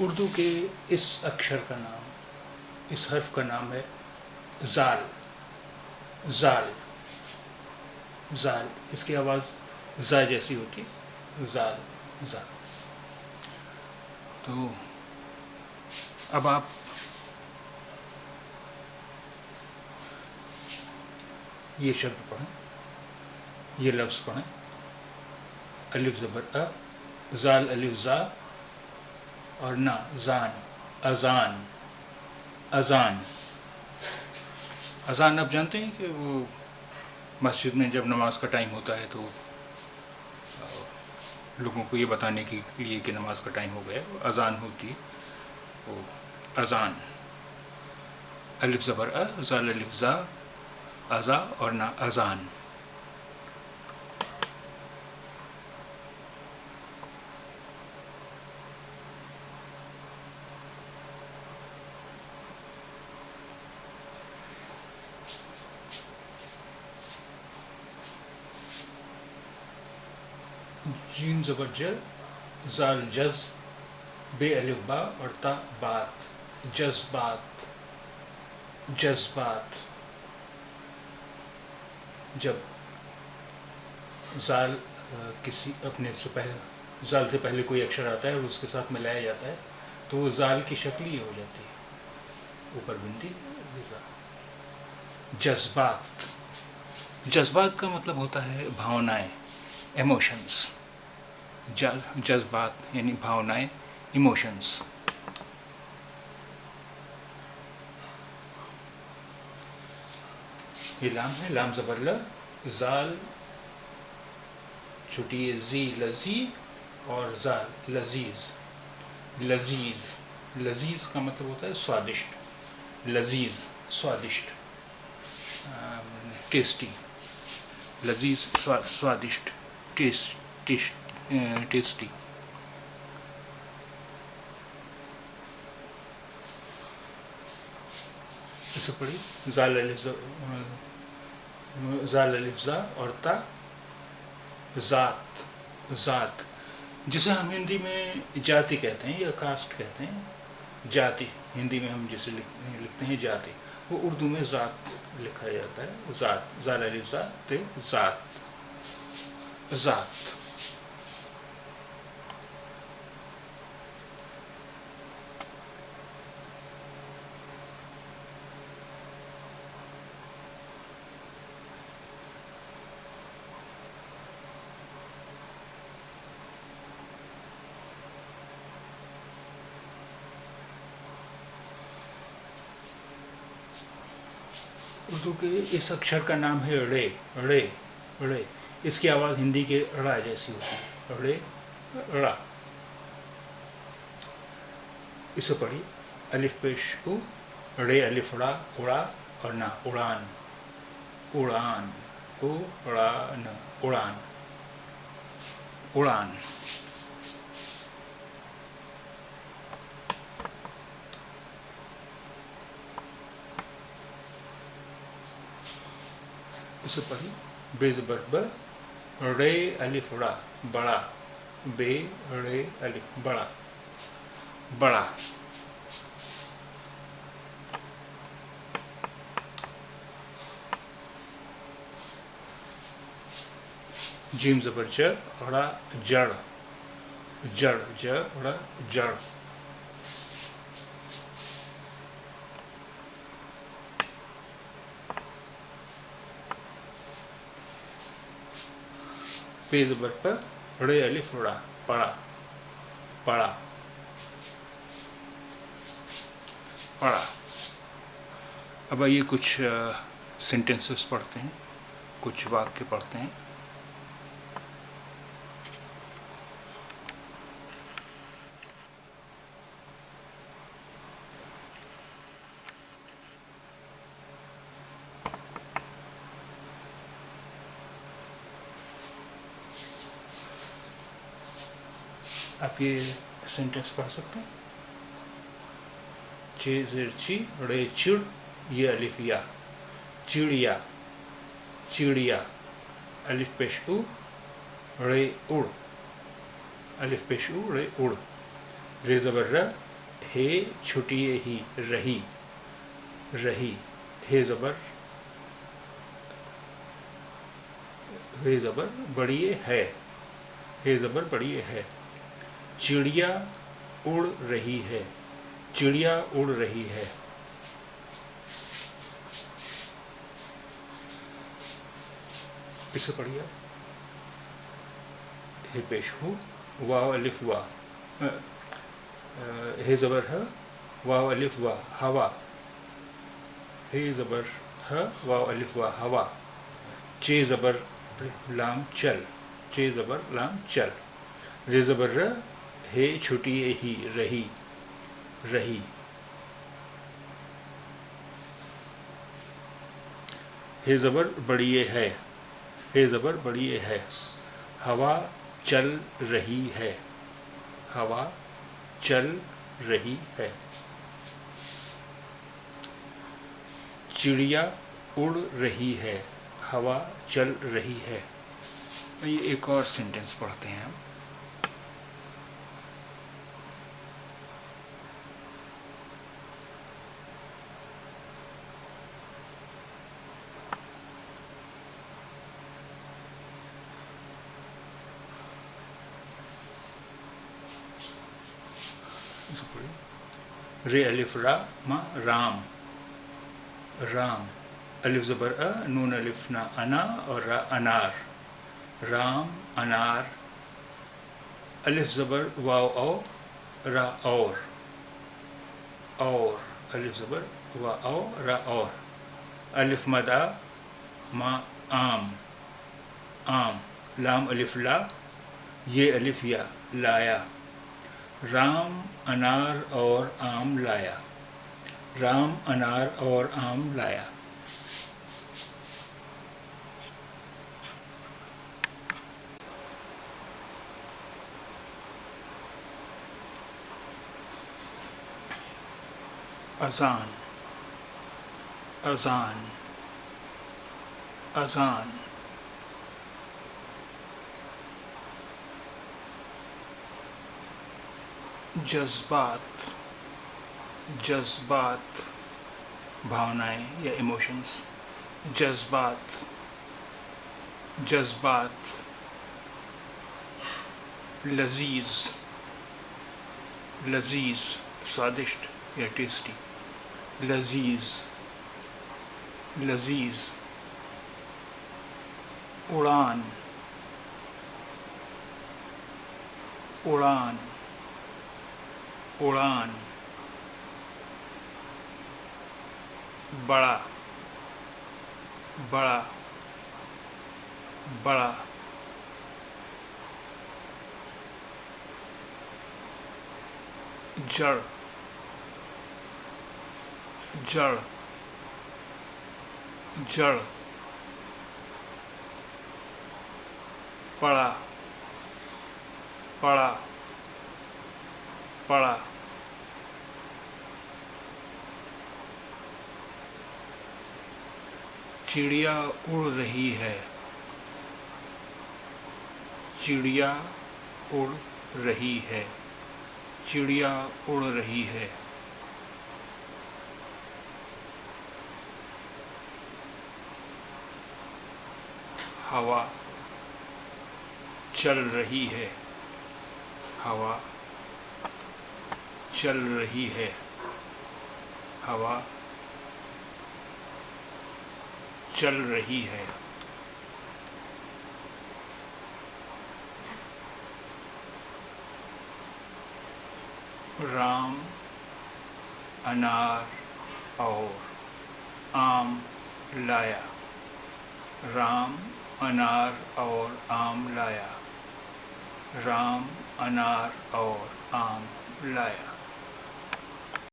اردو کے اس اکشر کا نام، اس حرف کا نام ہے زال. زال زال اس کی آواز زا جیسی ہوتی ہے. زال زال. تو اب آپ یہ شبد پڑھیں، یہ لفظ پڑھیں. الف زبر زال الف زا اور نا زان. اذان. اذان. اذان آپ جانتے ہیں کہ وہ مسجد میں جب نماز کا ٹائم ہوتا ہے تو لوگوں کو یہ بتانے کے لیے کہ نماز کا ٹائم ہو گیا اذان ہوتی ہے. وہ اذان. الف زبر زال الف زا ازا اور نا اذان. جیم زبر ج زال جز بے الف با اور تا بات. جذبات. جذبات. جب زال کسی اپنے سے پہلے زال سے پہلے کوئی اکشر آتا ہے اور اس کے ساتھ ملایا جاتا ہے تو وہ زال کی شکل ہی ہو جاتی ہے، اوپر بنتی. جذبات. جذبات کا مطلب ہوتا ہے بھاونائیں، ایموشنس. جذبات یعنی بھاونائیں، ایموشنس. یہ لام ہے، لام زبر ل زال چھوٹی زی لذی اور زال لذیذ. لذیذ. لذیذ کا مطلب ہوتا ہے سوادشٹ. لذیذ سوادشٹ، ٹیسٹی. لذیذ سوادشٹ، ٹیسٹی. اسے پڑھی زال الف زا اور تا ذات. ذات جسے ہم ہندی میں جاتی کہتے ہیں یا کاسٹ کہتے ہیں. جاتی ہندی میں ہم جسے لکھتے ہیں جاتی، وہ اردو میں ذات لکھا جاتا ہے. ذات. زال الف زا تے ذات. ذات. اردو کے اس اکشر کا نام ہے ڑے. ڑے. ڑے اس کی آواز ہندی کے ڑا جیسی ہوتی ہے. ڑے ڑا. اسے پڑھی الف پیش او ڑے الف ڑا اڑا اور نا اڑان. اڑان. اڑان. اڑان. اڑان. اسے پڑھی بے زبر ب ڑے الف ڑا بڑا. بے ڑے الف بڑا. بڑا. جیم زبر ج اڑا جڑ. جڑ. ج اڑا جڑ. پے زبر پ ڑے الف ڑا پڑا. پڑا. پڑا. اب آئیے کچھ سینٹینسز پڑھتے ہیں، کچھ واقع پڑھتے ہیں. آپ یہ سینٹینس پڑھ سکتے ہیں. چھ زیر چی ڑے چڑ یہ الف یا. چڑیا. چڑیا. الف پیش او ڑے اڑ. الف پیش او ڑے اڑ. رے زبر ر ہے چھٹیے ہی رہی رہی ہے زبر بڑیے ہے زبر بڑیے ہے چڑیا اڑ رہی ہے چڑیا اڑ رہی ہے اسے پڑھیے ہے پیش ہو واو الف وا ہے زبر ہے واو الف وا ہوا ہے زبر ہے واو الف وا ہوا چے زبر لام چل چے زبر لام چل رے زبر ر ہے چھٹیے ہی رہی رہی ہے زبر بڑیے ہے زبر بڑیے ہے ہوا چل رہی ہے ہوا چل رہی ہے چڑیا اڑ رہی ہے ہوا چل رہی ہے یہ ایک اور سینٹینس پڑھتے ہیں ہم رے الف را ما رام رام الف زبر نون الف نا انا اور را انار رام انار الف زبر واو او را اور الف زبر وا او را اور الف مدا ما آم لام الف لا یہ الف یا لایا رام انار اور آم لایا رام انار اور آم لایا اذان اذان اذان جذبات جذبات بھاونائیں یا ایموشنس جذبات جذبات لذیذ لذیذ سوادشٹ یا ٹیسٹی لذیذ لذیذ اڑان اڑان اڑان بڑا بڑا بڑا جڑ جڑ جڑ پڑا پڑا پڑا چڑیا اڑ رہی ہے چڑیا اڑ رہی ہے چڑیا اڑ رہی ہے ہوا چل رہی ہے ہوا چل رہی ہے ہوا چل رہی ہے رام انار اور آم لایا رام انار اور آم لایا رام انار اور آم لایا